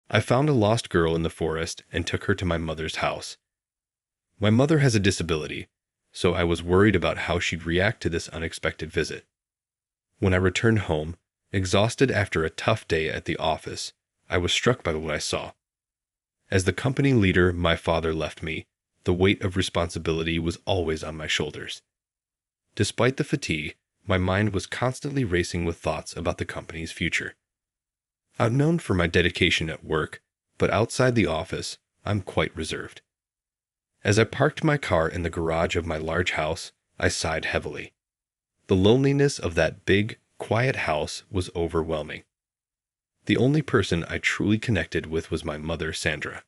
I found a lost girl in the forest and took her to my mother's house. My mother has a disability, so I was worried about how she'd react to this unexpected visit. When I returned home, exhausted after a tough day at the office, I was struck by what I saw. As the company leader my father left me, the weight of responsibility was always on my shoulders. Despite the fatigue, my mind was constantly racing with thoughts about the company's future. I'm known for my dedication at work, but outside the office, I'm quite reserved. As I parked my car in the garage of my large house, I sighed heavily. The loneliness of that big, quiet house was overwhelming. The only person I truly connected with was my mother, Sandra.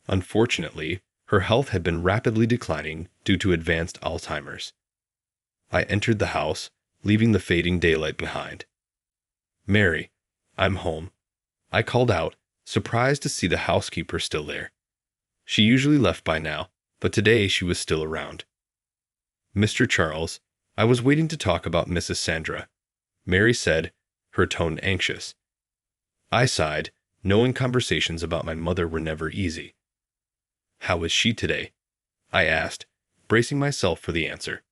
Unfortunately, her health had been rapidly declining due to advanced Alzheimer's. I entered the house, leaving the fading daylight behind. "Mary, I'm home," I called out, surprised to see the housekeeper still there. She usually left by now, but today she was still around. "Mr. Charles, I was waiting to talk about Mrs. Sandra," Mary said, her tone anxious. I sighed, knowing conversations about my mother were never easy. "How is she today?" I asked, bracing myself for the answer.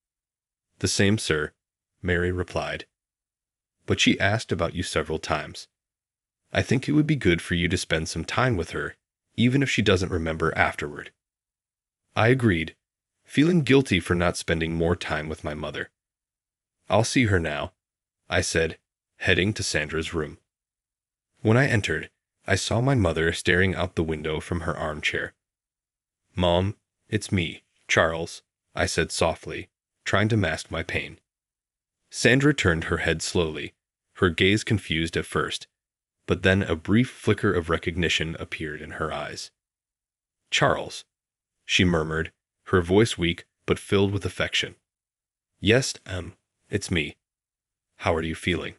"The same, sir," Mary replied. "But she asked about you several times. I think it would be good for you to spend some time with her, even if she doesn't remember afterward." I agreed, feeling guilty for not spending more time with my mother. "I'll see her now," I said, heading to Sandra's room. When I entered, I saw my mother staring out the window from her armchair. "Mom, it's me, Charles," I said softly, trying to mask my pain. Sandra turned her head slowly, her gaze confused at first, but then a brief flicker of recognition appeared in her eyes. "Charles," she murmured, her voice weak but filled with affection. "Yes, it's me. How are you feeling?"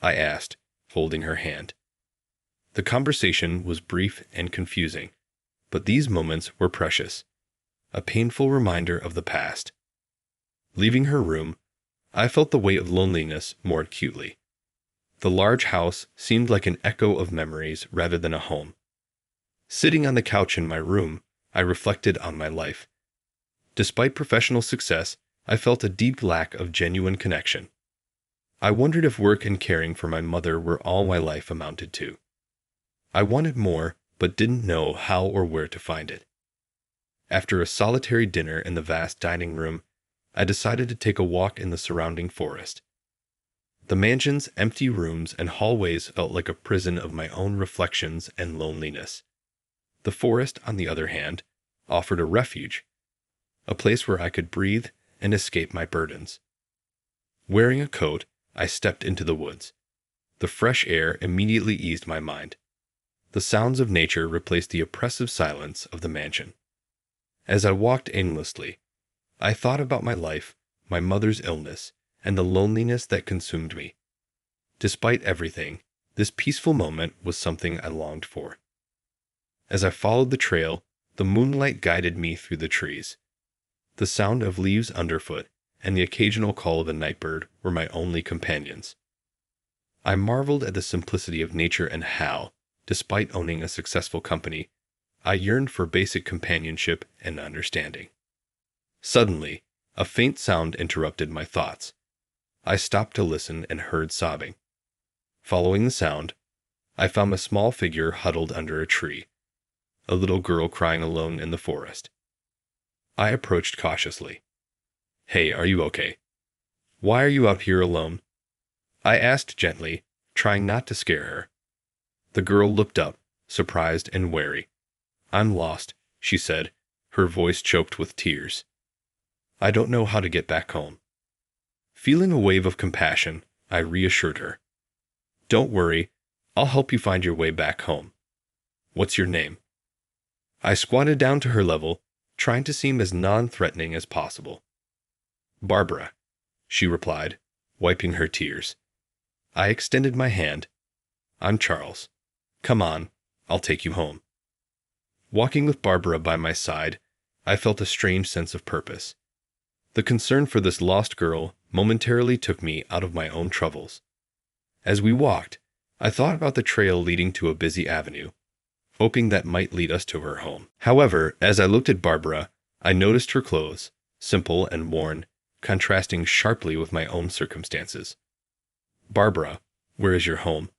I asked, holding her hand. The conversation was brief and confusing, but these moments were precious, a painful reminder of the past. Leaving her room, I felt the weight of loneliness more acutely. The large house seemed like an echo of memories rather than a home. Sitting on the couch in my room, I reflected on my life. Despite professional success, I felt a deep lack of genuine connection. I wondered if work and caring for my mother were all my life amounted to. I wanted more, but didn't know how or where to find it. After a solitary dinner in the vast dining room, I decided to take a walk in the surrounding forest. The mansion's empty rooms and hallways felt like a prison of my own reflections and loneliness. The forest, on the other hand, offered a refuge, a place where I could breathe and escape my burdens. Wearing a coat, I stepped into the woods. The fresh air immediately eased my mind. The sounds of nature replaced the oppressive silence of the mansion. As I walked aimlessly, I thought about my life, my mother's illness, and the loneliness that consumed me. Despite everything, this peaceful moment was something I longed for. As I followed the trail, the moonlight guided me through the trees. The sound of leaves underfoot and the occasional call of a nightbird were my only companions. I marveled at the simplicity of nature and how, despite owning a successful company, I yearned for basic companionship and understanding. Suddenly, a faint sound interrupted my thoughts. I stopped to listen and heard sobbing. Following the sound, I found a small figure huddled under a tree, a little girl crying alone in the forest. I approached cautiously. "Hey, are you okay? Why are you out here alone?" I asked gently, trying not to scare her. The girl looked up, surprised and wary. "I'm lost," she said, her voice choked with tears. "I don't know how to get back home." Feeling a wave of compassion, I reassured her. "Don't worry, I'll help you find your way back home. What's your name?" I squatted down to her level, trying to seem as non-threatening as possible. "Barbara," she replied, wiping her tears. I extended my hand. "I'm Charles. Come on, I'll take you home." Walking with Barbara by my side, I felt a strange sense of purpose. The concern for this lost girl momentarily took me out of my own troubles. As we walked, I thought about the trail leading to a busy avenue, hoping that might lead us to her home. However, as I looked at Barbara, I noticed her clothes, simple and worn, contrasting sharply with my own circumstances. "Barbara, where is your home?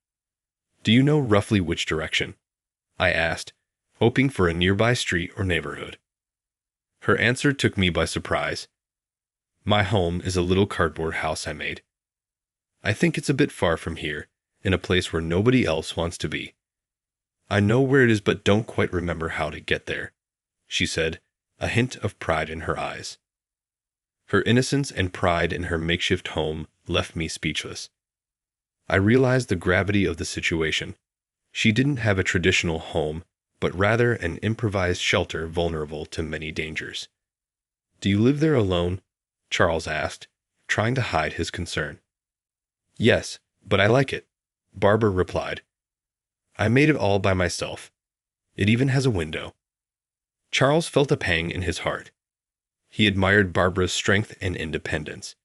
Do you know roughly which direction?" I asked, hoping for a nearby street or neighborhood. Her answer took me by surprise. "My home is a little cardboard house I made. I think it's a bit far from here, in a place where nobody else wants to be. I know where it is but don't quite remember how to get there," she said, a hint of pride in her eyes. Her innocence and pride in her makeshift home left me speechless. I realized the gravity of the situation. She didn't have a traditional home, but rather an improvised shelter vulnerable to many dangers. "Do you live there alone?" Charles asked, trying to hide his concern. "Yes, but I like it," Barbara replied. "I made it all by myself. It even has a window." Charles felt a pang in his heart. He admired Barbara's strength and independence,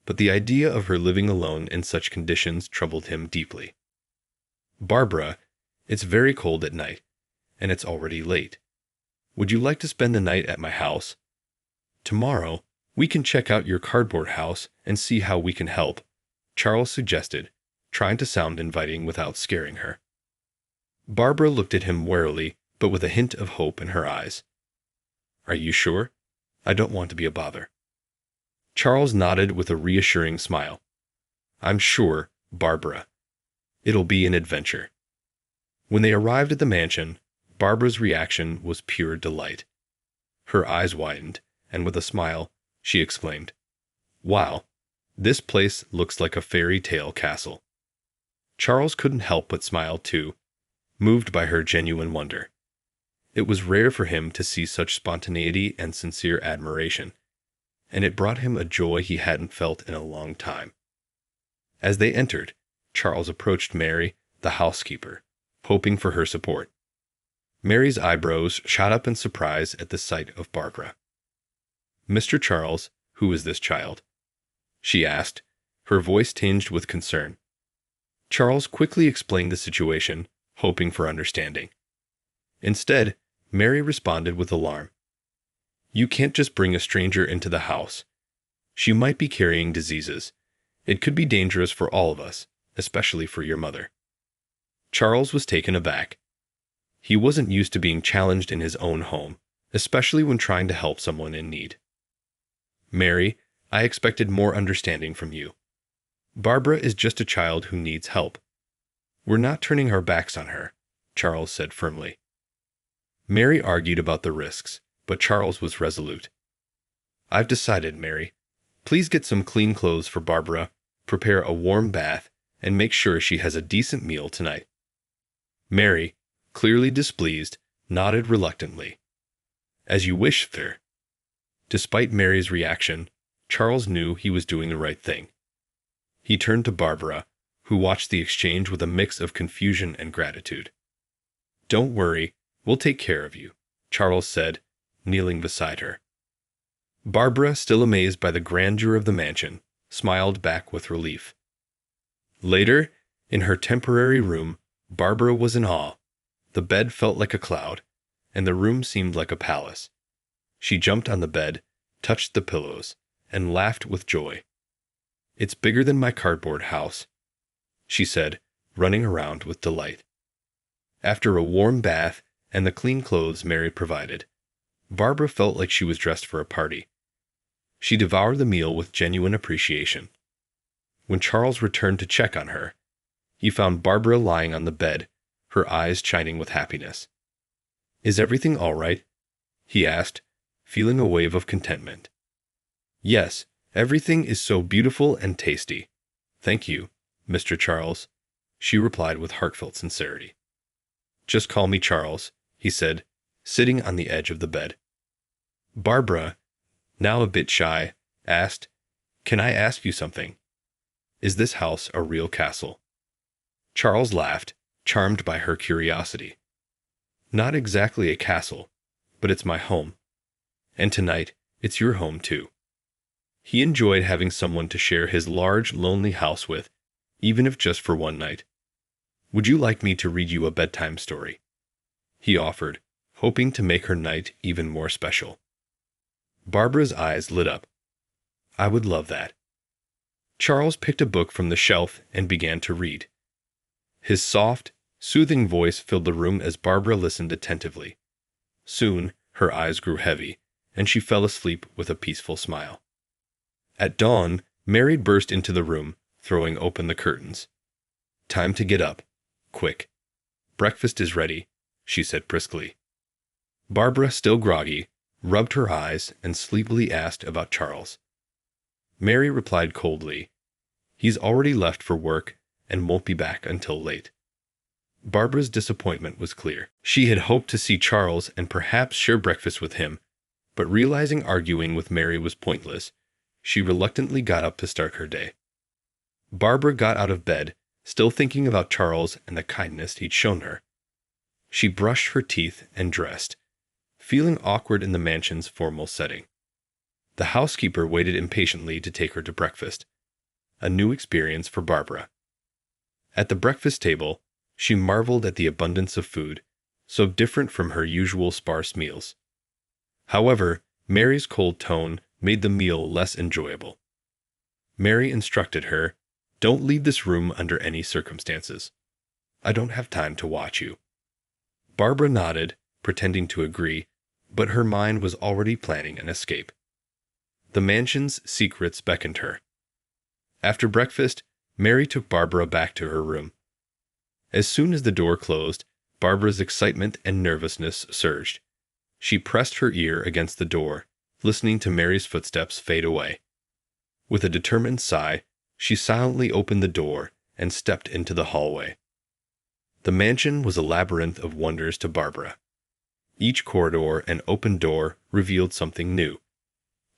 but the idea of her living alone in such conditions troubled him deeply. "Barbara, it's very cold at night, and it's already late. Would you like to spend the night at my house? Tomorrow, we can check out your cardboard house and see how we can help," Charles suggested, trying to sound inviting without scaring her. Barbara looked at him warily, but with a hint of hope in her eyes. "Are you sure? I don't want to be a bother." Charles nodded with a reassuring smile. "I'm sure, Barbara. It'll be an adventure." When they arrived at the mansion, Barbara's reaction was pure delight. Her eyes widened, and with a smile, she exclaimed, "Wow, this place looks like a fairy tale castle." Charles couldn't help but smile too, moved by her genuine wonder. It was rare for him to see such spontaneity and sincere admiration, and it brought him a joy he hadn't felt in a long time. As they entered, Charles approached Mary, the housekeeper, hoping for her support. Mary's eyebrows shot up in surprise at the sight of Barbara. "Mr. Charles, who is this child?" she asked, her voice tinged with concern. Charles quickly explained the situation, hoping for understanding. Instead, Mary responded with alarm. "You can't just bring a stranger into the house. She might be carrying diseases. It could be dangerous for all of us, especially for your mother." Charles was taken aback. He wasn't used to being challenged in his own home, especially when trying to help someone in need. "Mary, I expected more understanding from you. Barbara is just a child who needs help. We're not turning our backs on her," Charles said firmly. Mary argued about the risks, but Charles was resolute. "I've decided, Mary. Please get some clean clothes for Barbara, prepare a warm bath, and make sure she has a decent meal tonight." Mary, clearly displeased, nodded reluctantly. "As you wish, sir." Despite Mary's reaction, Charles knew he was doing the right thing. He turned to Barbara, who watched the exchange with a mix of confusion and gratitude. "Don't worry, we'll take care of you," Charles said, kneeling beside her. Barbara, still amazed by the grandeur of the mansion, smiled back with relief. Later, in her temporary room, Barbara was in awe. The bed felt like a cloud, and the room seemed like a palace. She jumped on the bed, touched the pillows, and laughed with joy. "It's bigger than my cardboard house," she said, running around with delight. After a warm bath and the clean clothes Mary provided, Barbara felt like she was dressed for a party. She devoured the meal with genuine appreciation. When Charles returned to check on her, he found Barbara lying on the bed, her eyes shining with happiness. "Is everything all right?" he asked, feeling a wave of contentment. "Yes, everything is so beautiful and tasty. Thank you, Mr. Charles," she replied with heartfelt sincerity. "Just call me Charles," he said, sitting on the edge of the bed. Barbara, now a bit shy, asked, "Can I ask you something? Is this house a real castle?" Charles laughed, charmed by her curiosity. "Not exactly a castle, but it's my home. And tonight, it's your home too." He enjoyed having someone to share his large, lonely house with, even if just for one night. "Would you like me to read you a bedtime story?" he offered, hoping to make her night even more special. Barbara's eyes lit up. I would love that. Charles picked a book from the shelf and began to read. His soft, soothing voice filled the room as Barbara listened attentively. Soon, her eyes grew heavy, and she fell asleep with a peaceful smile. At dawn, Mary burst into the room, throwing open the curtains. Time to get up. Quick. Breakfast is ready, she said briskly. Barbara, still groggy, rubbed her eyes and sleepily asked about Charles. Mary replied coldly, He's already left for work and won't be back until late. Barbara's disappointment was clear. She had hoped to see Charles and perhaps share breakfast with him, but realizing arguing with Mary was pointless, she reluctantly got up to start her day. Barbara got out of bed, still thinking about Charles and the kindness he'd shown her. She brushed her teeth and dressed, feeling awkward in the mansion's formal setting. The housekeeper waited impatiently to take her to breakfast, a new experience for Barbara. At the breakfast table, she marveled at the abundance of food, so different from her usual sparse meals. However, Mary's cold tone made the meal less enjoyable. Mary instructed her, Don't leave this room under any circumstances. I don't have time to watch you. Barbara nodded, pretending to agree, but her mind was already planning an escape. The mansion's secrets beckoned her. After breakfast, Mary took Barbara back to her room. As soon as the door closed, Barbara's excitement and nervousness surged. She pressed her ear against the door, listening to Mary's footsteps fade away. With a determined sigh, she silently opened the door and stepped into the hallway. The mansion was a labyrinth of wonders to Barbara. Each corridor and open door revealed something new.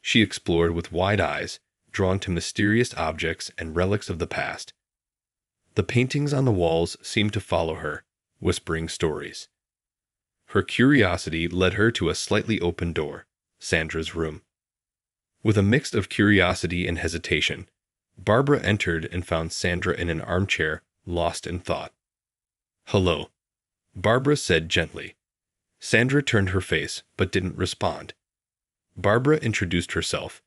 She explored with wide eyes, drawn to mysterious objects and relics of the past. The paintings on the walls seemed to follow her, whispering stories. Her curiosity led her to a slightly open door, Sandra's room. With a mix of curiosity and hesitation, Barbara entered and found Sandra in an armchair, lost in thought. Hello, Barbara said gently. Sandra turned her face, but didn't respond. Barbara introduced herself,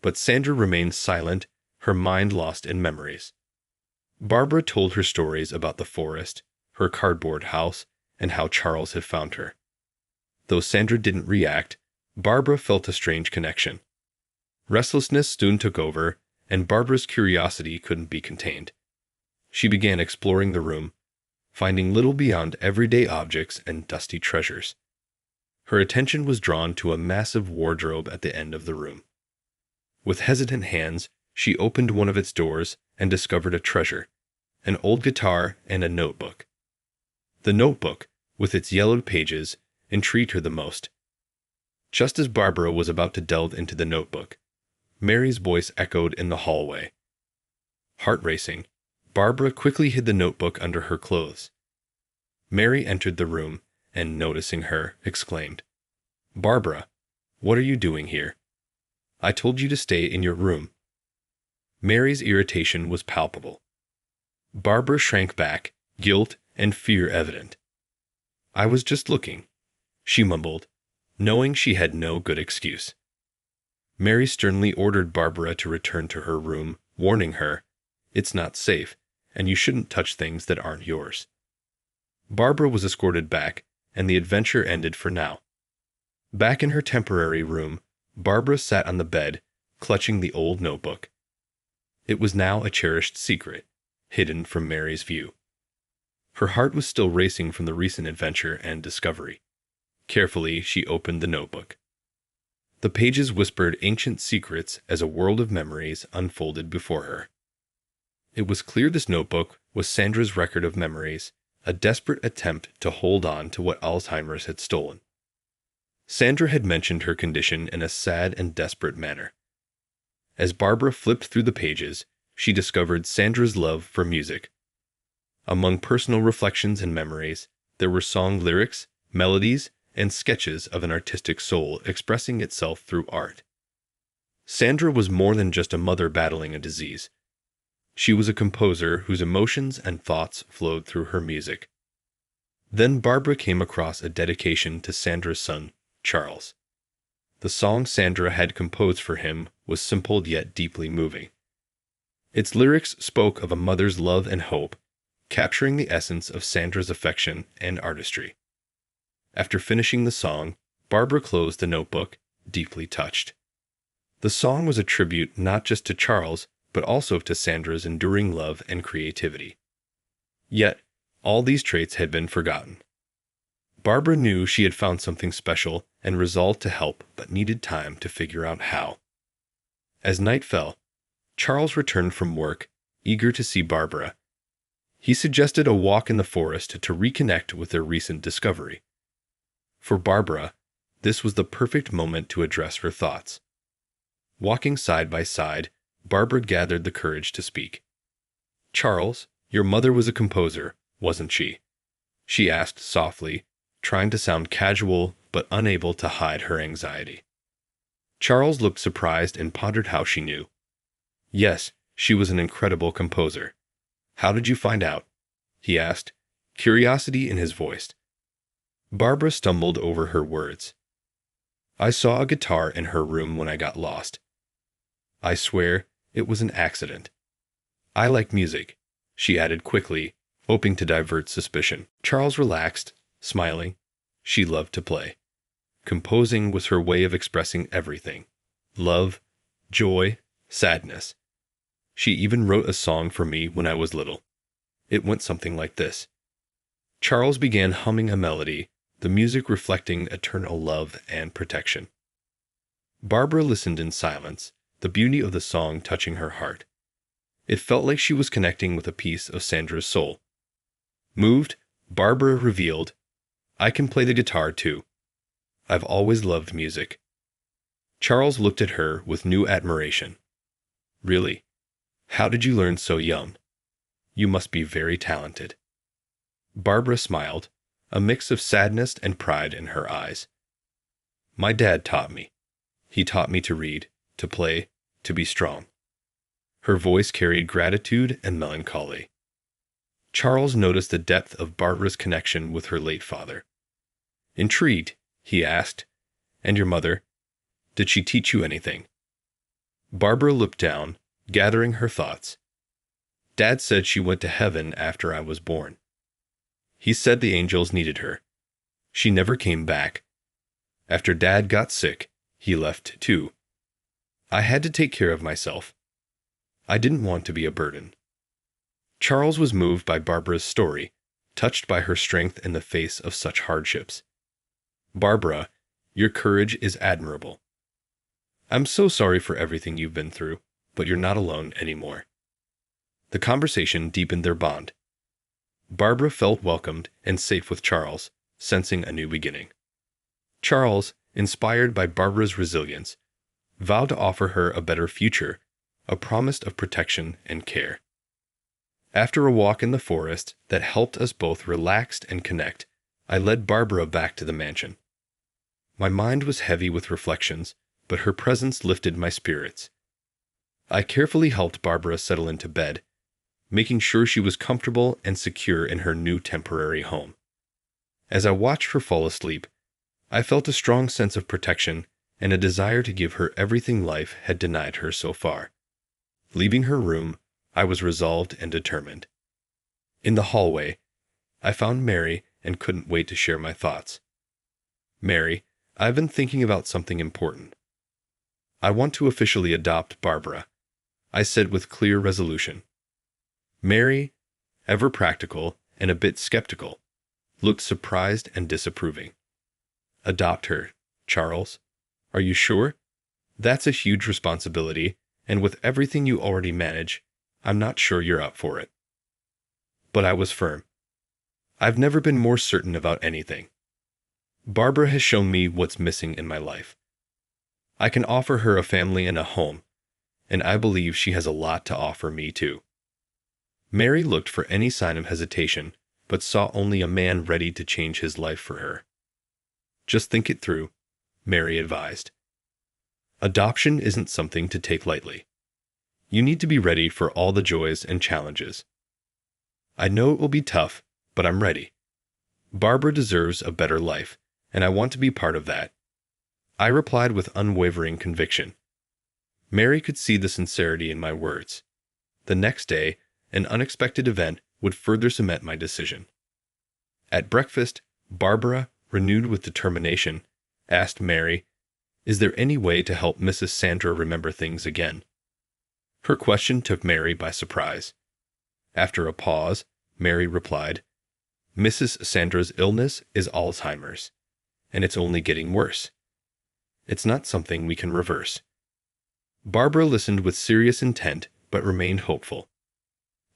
but Sandra remained silent, her mind lost in memories. Barbara told her stories about the forest, her cardboard house, and how Charles had found her. Though Sandra didn't react, Barbara felt a strange connection. Restlessness soon took over, and Barbara's curiosity couldn't be contained. She began exploring the room, finding little beyond everyday objects and dusty treasures. Her attention was drawn to a massive wardrobe at the end of the room. With hesitant hands, she opened one of its doors and discovered a treasure, an old guitar and a notebook. The notebook, with its yellowed pages, intrigued her the most. Just as Barbara was about to delve into the notebook, Mary's voice echoed in the hallway. Heart racing, Barbara quickly hid the notebook under her clothes. Mary entered the room and, noticing her, exclaimed, Barbara, what are you doing here? I told you to stay in your room. Mary's irritation was palpable. Barbara shrank back, guilt and fear evident. I was just looking, she mumbled, knowing she had no good excuse. Mary sternly ordered Barbara to return to her room, warning her, It's not safe, and you shouldn't touch things that aren't yours. Barbara was escorted back, and the adventure ended for now. Back in her temporary room, Barbara sat on the bed, clutching the old notebook. It was now a cherished secret, hidden from Mary's view. Her heart was still racing from the recent adventure and discovery. Carefully, she opened the notebook. The pages whispered ancient secrets as a world of memories unfolded before her. It was clear this notebook was Sandra's record of memories, a desperate attempt to hold on to what Alzheimer's had stolen. Sandra had mentioned her condition in a sad and desperate manner. As Barbara flipped through the pages, she discovered Sandra's love for music. Among personal reflections and memories, there were song lyrics, melodies, and sketches of an artistic soul expressing itself through art. Sandra was more than just a mother battling a disease. She was a composer whose emotions and thoughts flowed through her music. Then Barbara came across a dedication to Sandra's son, Charles. The song Sandra had composed for him was simple yet deeply moving. Its lyrics spoke of a mother's love and hope, capturing the essence of Sandra's affection and artistry. After finishing the song, Barbara closed the notebook, deeply touched. The song was a tribute not just to Charles, but also to Sandra's enduring love and creativity. Yet, all these traits had been forgotten. Barbara knew she had found something special and resolved to help, but needed time to figure out how. As night fell, Charles returned from work, eager to see Barbara. He suggested a walk in the forest to reconnect with their recent discovery. For Barbara, this was the perfect moment to address her thoughts. Walking side by side, Barbara gathered the courage to speak. "Charles, your mother was a composer, wasn't she?" she asked softly, trying to sound casual but unable to hide her anxiety. Charles looked surprised and pondered how she knew. "Yes, she was an incredible composer." "How did you find out?" he asked, curiosity in his voice. Barbara stumbled over her words. "I saw a guitar in her room when I got lost. I swear it was an accident. I like music," she added quickly, hoping to divert suspicion. Charles relaxed, smiling. She loved to play. Composing was her way of expressing everything: love, joy, sadness. "She even wrote a song for me when I was little. It went something like this." Charles began humming a melody, the music reflecting eternal love and protection. Barbara listened in silence, the beauty of the song touching her heart. It felt like she was connecting with a piece of Sandra's soul. Moved, Barbara revealed, "I can play the guitar too. I've always loved music." Charles looked at her with new admiration. "Really? How did you learn so young? You must be very talented." Barbara smiled, a mix of sadness and pride in her eyes. "My dad taught me. He taught me to read, to play, to be strong." Her voice carried gratitude and melancholy. Charles noticed the depth of Barbara's connection with her late father. Intrigued, he asked, "And your mother? Did she teach you anything?" Barbara looked down, gathering her thoughts. "Dad said she went to heaven after I was born. He said the angels needed her. She never came back. After Dad got sick, he left too. I had to take care of myself. I didn't want to be a burden." Charles was moved by Barbara's story, touched by her strength in the face of such hardships. "Barbara, your courage is admirable. I'm so sorry for everything you've been through, but you're not alone anymore." The conversation deepened their bond. Barbara felt welcomed and safe with Charles, sensing a new beginning. Charles, inspired by Barbara's resilience, vowed to offer her a better future, a promise of protection and care. After a walk in the forest that helped us both relax and connect, I led Barbara back to the mansion. My mind was heavy with reflections, but her presence lifted my spirits. I carefully helped Barbara settle into bed, making sure she was comfortable and secure in her new temporary home. As I watched her fall asleep, I felt a strong sense of protection and a desire to give her everything life had denied her so far. Leaving her room, I was resolved and determined. In the hallway, I found Mary and couldn't wait to share my thoughts. "Mary, I've been thinking about something important. I want to officially adopt Barbara," I said with clear resolution. Mary, ever practical and a bit skeptical, looked surprised and disapproving. "Adopt her, Charles? Are you sure? That's a huge responsibility, and with everything you already manage, I'm not sure you're up for it." But I was firm. I've never been more certain about anything. Barbara has shown me what's missing in my life. I can offer her a family and a home, and I believe she has a lot to offer me too. Mary looked for any sign of hesitation, but saw only a man ready to change his life for her. "Just think it through," Mary advised. "Adoption isn't something to take lightly. You need to be ready for all the joys and challenges. I know it will be tough, but I'm ready. Barbara deserves a better life, and I want to be part of that. I replied with unwavering conviction. Mary could see the sincerity in my words. The next day, an unexpected event would further cement my decision. At breakfast, Barbara, renewed with determination, asked Mary, "Is there any way to help Mrs. Sandra remember things again?" Her question took Mary by surprise. After a pause, Mary replied, "Mrs. Sandra's illness is Alzheimer's, and it's only getting worse. It's not something we can reverse." Barbara listened with serious intent but remained hopeful.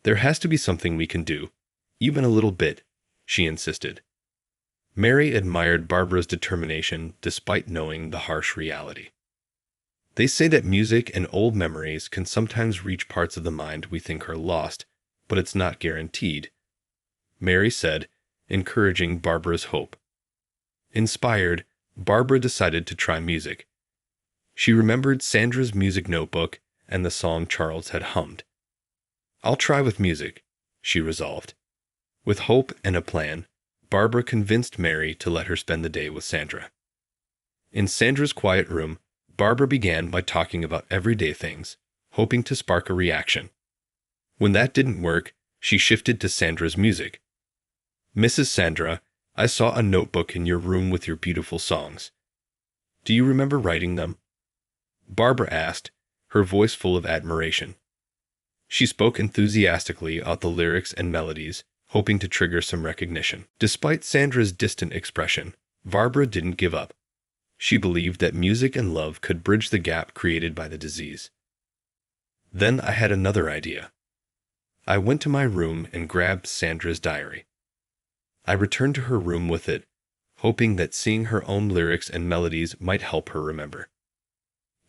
"There has to be something we can do, even a little bit," she insisted. Mary admired Barbara's determination despite knowing the harsh reality. They say that music and old memories can sometimes reach parts of the mind we think are lost, but it's not guaranteed, Mary said, encouraging Barbara's hope. Inspired, Barbara decided to try music. She remembered Sandra's music notebook and the song Charles had hummed. "I'll try with music," she resolved. With hope and a plan, Barbara convinced Mary to let her spend the day with Sandra. In Sandra's quiet room, Barbara began by talking about everyday things, hoping to spark a reaction. When that didn't work, she shifted to Sandra's music. "Mrs. Sandra, I saw a notebook in your room with your beautiful songs. Do you remember writing them?" Barbara asked, her voice full of admiration. She spoke enthusiastically about the lyrics and melodies, hoping to trigger some recognition. Despite Sandra's distant expression, Barbara didn't give up. She believed that music and love could bridge the gap created by the disease. Then I had another idea. I went to my room and grabbed Sandra's diary. I returned to her room with it, hoping that seeing her own lyrics and melodies might help her remember.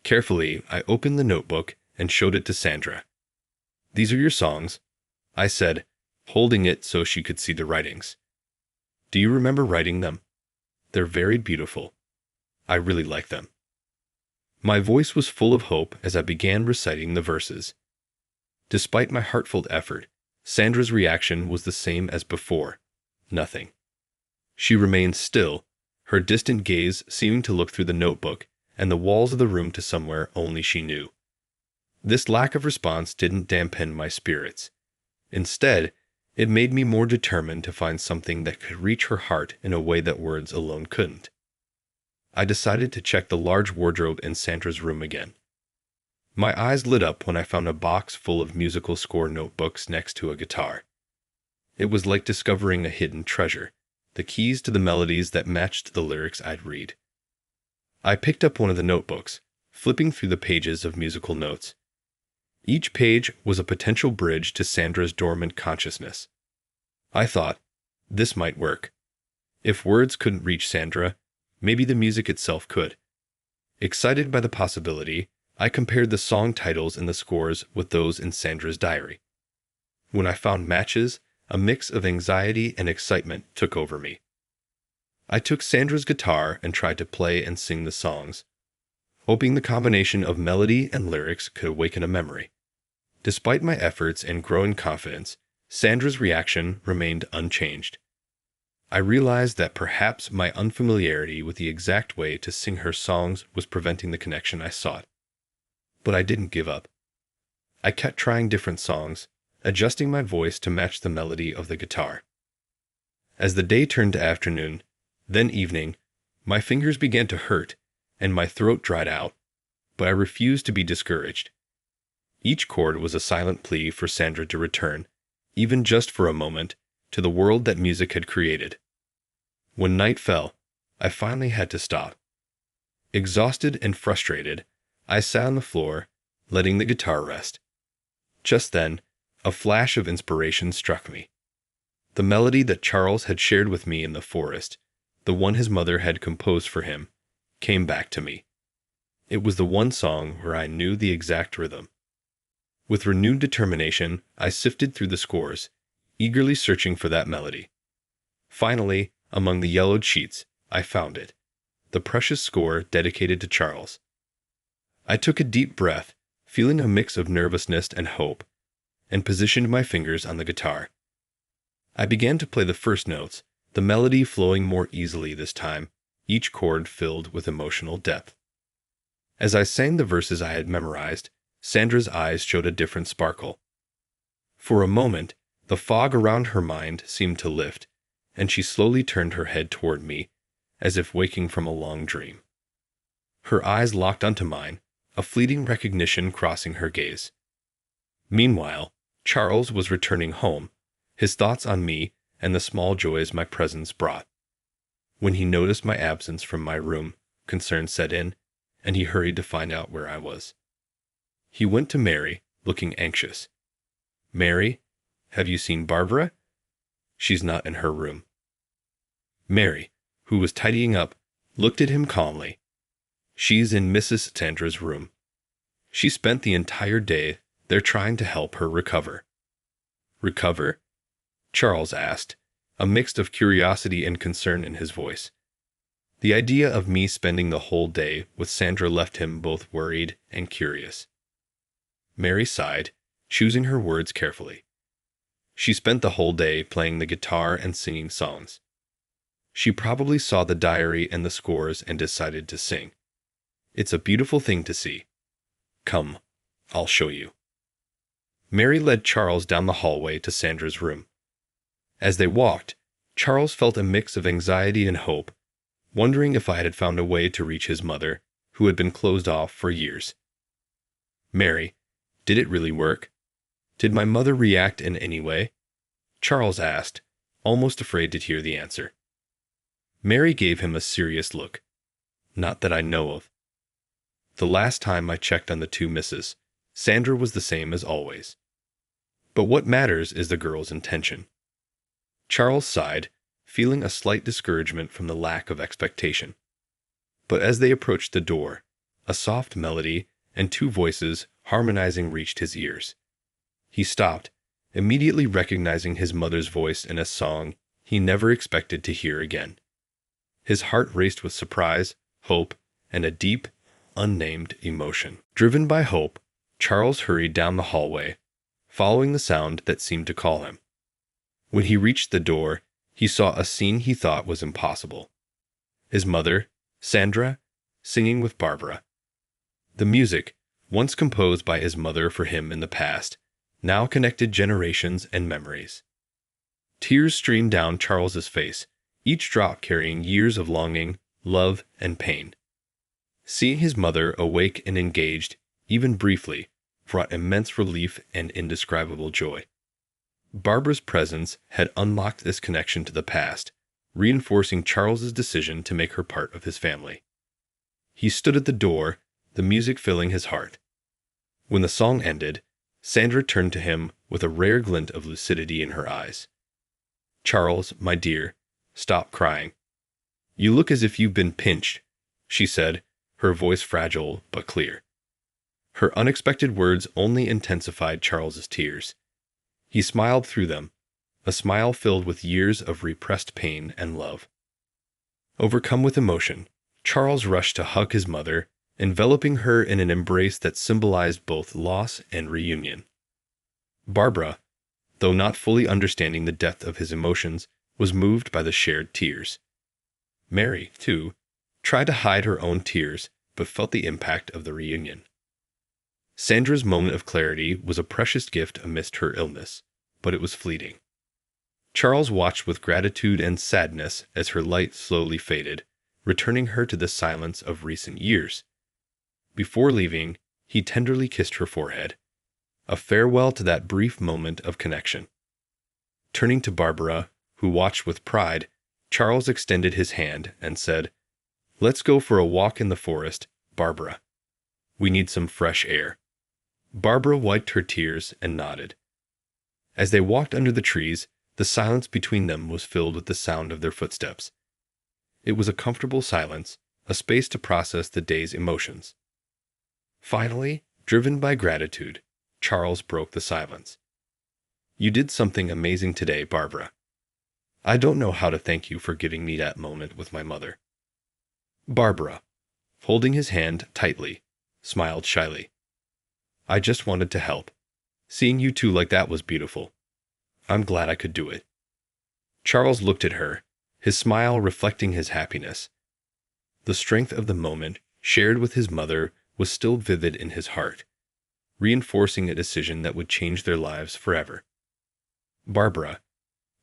Carefully, I opened the notebook and showed it to Sandra. "These are your songs," I said, holding it so she could see the writings. "Do you remember writing them? They're very beautiful. I really like them." My voice was full of hope as I began reciting the verses. Despite my heartfelt effort, Sandra's reaction was the same as before: nothing. She remained still, her distant gaze seeming to look through the notebook and the walls of the room to somewhere only she knew. This lack of response didn't dampen my spirits. Instead, it made me more determined to find something that could reach her heart in a way that words alone couldn't. I decided to check the large wardrobe in Sandra's room again. My eyes lit up when I found a box full of musical score notebooks next to a guitar. It was like discovering a hidden treasure, the keys to the melodies that matched the lyrics I'd read. I picked up one of the notebooks, flipping through the pages of musical notes. Each page was a potential bridge to Sandra's dormant consciousness. I thought, this might work. If words couldn't reach Sandra, maybe the music itself could. Excited by the possibility, I compared the song titles in the scores with those in Sandra's diary. When I found matches, a mix of anxiety and excitement took over me. I took Sandra's guitar and tried to play and sing the songs, hoping the combination of melody and lyrics could awaken a memory. Despite my efforts and growing confidence, Sandra's reaction remained unchanged. I realized that perhaps my unfamiliarity with the exact way to sing her songs was preventing the connection I sought. But I didn't give up. I kept trying different songs, adjusting my voice to match the melody of the guitar. As the day turned to afternoon, then evening, my fingers began to hurt and my throat dried out, but I refused to be discouraged. Each chord was a silent plea for Sandra to return, even just for a moment, to the world that music had created. When night fell, I finally had to stop. Exhausted and frustrated, I sat on the floor, letting the guitar rest. Just then, a flash of inspiration struck me. The melody that Charles had shared with me in the forest, the one his mother had composed for him, came back to me. It was the one song where I knew the exact rhythm. With renewed determination, I sifted through the scores, eagerly searching for that melody. Finally, among the yellowed sheets, I found it, the precious score dedicated to Charles. I took a deep breath, feeling a mix of nervousness and hope, and positioned my fingers on the guitar. I began to play the first notes, the melody flowing more easily this time, each chord filled with emotional depth. As I sang the verses I had memorized, Sandra's eyes showed a different sparkle. For a moment, the fog around her mind seemed to lift, and she slowly turned her head toward me, as if waking from a long dream. Her eyes locked onto mine, a fleeting recognition crossing her gaze. Meanwhile, Charles was returning home, his thoughts on me and the small joys my presence brought. When he noticed my absence from my room, concern set in, and he hurried to find out where I was. He went to Mary, looking anxious. "Mary, have you seen Barbara?" "She's not in her room." Mary, who was tidying up, looked at him calmly. "She's in Mrs. Sandra's room. She spent the entire day there trying to help her recover." "Recover?" Charles asked, a mix of curiosity and concern in his voice. The idea of me spending the whole day with Sandra left him both worried and curious. Mary sighed, choosing her words carefully. She spent the whole day playing the guitar and singing songs. She probably saw the diary and the scores and decided to sing. It's a beautiful thing to see. Come, I'll show you. Mary led Charles down the hallway to Sandra's room. As they walked, Charles felt a mix of anxiety and hope, wondering if I had found a way to reach his mother, who had been closed off for years. "Mary, did it really work? Did my mother react in any way?" Charles asked, almost afraid to hear the answer. Mary gave him a serious look. "Not that I know of. The last time I checked on the two misses, Sandra was the same as always. But what matters is the girl's intention." Charles sighed, feeling a slight discouragement from the lack of expectation. But as they approached the door, a soft melody and two voices harmonizing reached his ears. He stopped, immediately recognizing his mother's voice in a song he never expected to hear again. His heart raced with surprise, hope, and a deep, unnamed emotion. Driven by hope, Charles hurried down the hallway, following the sound that seemed to call him. When he reached the door, he saw a scene he thought was impossible. His mother, Sandra, singing with Barbara. The music, once composed by his mother for him in the past, now connected generations and memories. Tears streamed down Charles's face, each drop carrying years of longing, love, and pain. Seeing his mother awake and engaged, even briefly, brought immense relief and indescribable joy. Barbara's presence had unlocked this connection to the past, reinforcing Charles's decision to make her part of his family. He stood at the door, the music filling his heart. When the song ended, Sandra turned to him with a rare glint of lucidity in her eyes. "Charles, my dear, stop crying. You look as if you've been pinched," she said, her voice fragile but clear. Her unexpected words only intensified Charles's tears. He smiled through them, a smile filled with years of repressed pain and love. Overcome with emotion, Charles rushed to hug his mother, enveloping her in an embrace that symbolized both loss and reunion. Barbara, though not fully understanding the depth of his emotions, was moved by the shared tears. Mary, too, tried to hide her own tears, but felt the impact of the reunion. Sandra's moment of clarity was a precious gift amidst her illness, but it was fleeting. Charles watched with gratitude and sadness as her light slowly faded, returning her to the silence of recent years. Before leaving, he tenderly kissed her forehead, a farewell to that brief moment of connection. Turning to Barbara, who watched with pride, Charles extended his hand and said, "Let's go for a walk in the forest, Barbara. We need some fresh air." Barbara wiped her tears and nodded. As they walked under the trees, the silence between them was filled with the sound of their footsteps. It was a comfortable silence, a space to process the day's emotions. Finally, driven by gratitude, Charles broke the silence. "You did something amazing today, Barbara. I don't know how to thank you for giving me that moment with my mother." Barbara, holding his hand tightly, smiled shyly. "I just wanted to help. Seeing you two like that was beautiful. I'm glad I could do it." Charles looked at her, his smile reflecting his happiness. The strength of the moment, shared with his mother, was still vivid in his heart, reinforcing a decision that would change their lives forever. Barbara.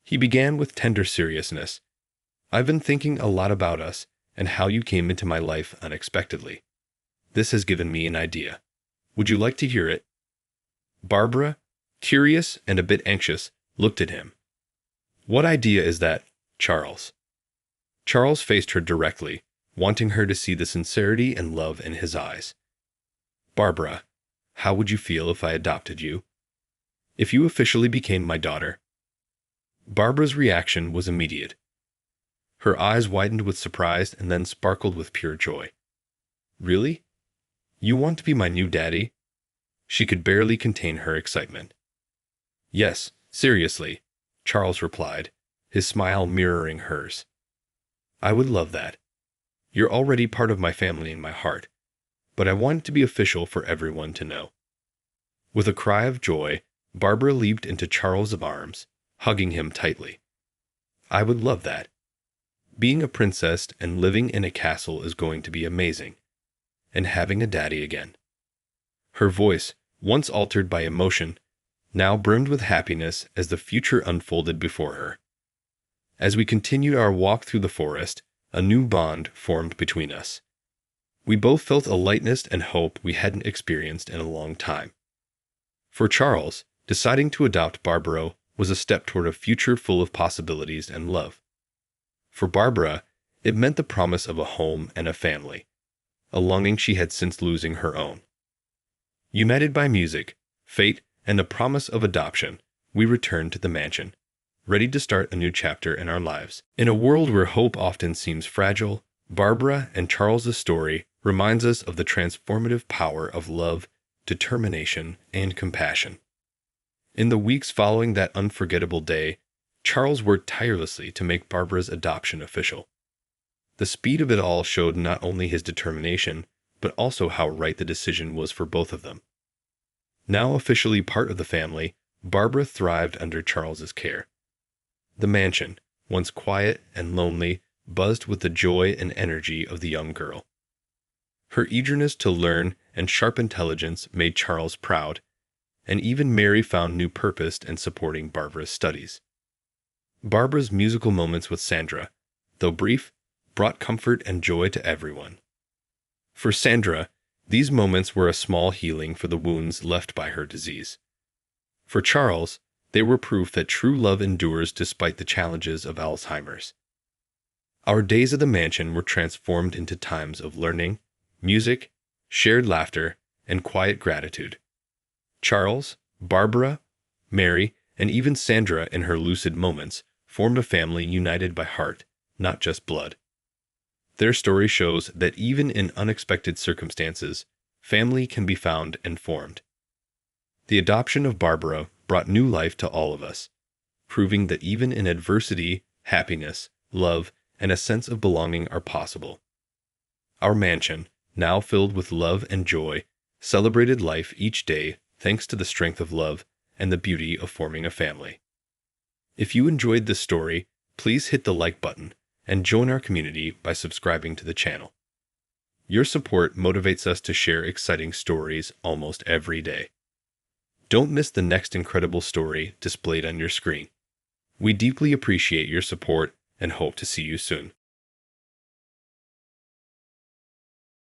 He began with tender seriousness. I've been thinking a lot about us and how you came into my life unexpectedly. This has given me an idea. Would you like to hear it? Barbara, curious and a bit anxious, looked at him. What idea is that, Charles? Charles faced her directly, wanting her to see the sincerity and love in his eyes. Barbara, how would you feel if I adopted you? If you officially became my daughter? Barbara's reaction was immediate. Her eyes widened with surprise and then sparkled with pure joy. Really? You want to be my new daddy? She could barely contain her excitement. Yes, seriously, Charles replied, his smile mirroring hers. I would love that. You're already part of my family in my heart, but I want it to be official for everyone to know. With a cry of joy, Barbara leaped into Charles' arms, hugging him tightly. I would love that. Being a princess and living in a castle is going to be amazing. And having a daddy again. Her voice, once altered by emotion, now brimmed with happiness as the future unfolded before her. As we continued our walk through the forest, a new bond formed between us. We both felt a lightness and hope we hadn't experienced in a long time. For Charles, deciding to adopt Barbara was a step toward a future full of possibilities and love. For Barbara, it meant the promise of a home and a family, a longing she had since losing her own. United by music, fate, and the promise of adoption, we returned to the mansion, ready to start a new chapter in our lives. In a world where hope often seems fragile, Barbara and Charles's story reminds us of the transformative power of love, determination, and compassion. In the weeks following that unforgettable day, Charles worked tirelessly to make Barbara's adoption official. The speed of it all showed not only his determination, but also how right the decision was for both of them. Now officially part of the family, Barbara thrived under Charles's care. The mansion, once quiet and lonely, buzzed with the joy and energy of the young girl. Her eagerness to learn and sharp intelligence made Charles proud, and even Mary found new purpose in supporting Barbara's studies. Barbara's musical moments with Sandra, though brief, brought comfort and joy to everyone. For Sandra, these moments were a small healing for the wounds left by her disease. For Charles, they were proof that true love endures despite the challenges of Alzheimer's. Our days at the mansion were transformed into times of learning, music, shared laughter, and quiet gratitude. Charles, Barbara, Mary, and even Sandra in her lucid moments formed a family united by heart, not just blood. Their story shows that even in unexpected circumstances, family can be found and formed. The adoption of Barbara brought new life to all of us, proving that even in adversity, happiness, love, and a sense of belonging are possible. Our mansion, now filled with love and joy, celebrated life each day thanks to the strength of love and the beauty of forming a family. If you enjoyed this story, please hit the like button and join our community by subscribing to the channel. Your support motivates us to share exciting stories almost every day. Don't miss the next incredible story displayed on your screen. We deeply appreciate your support and hope to see you soon.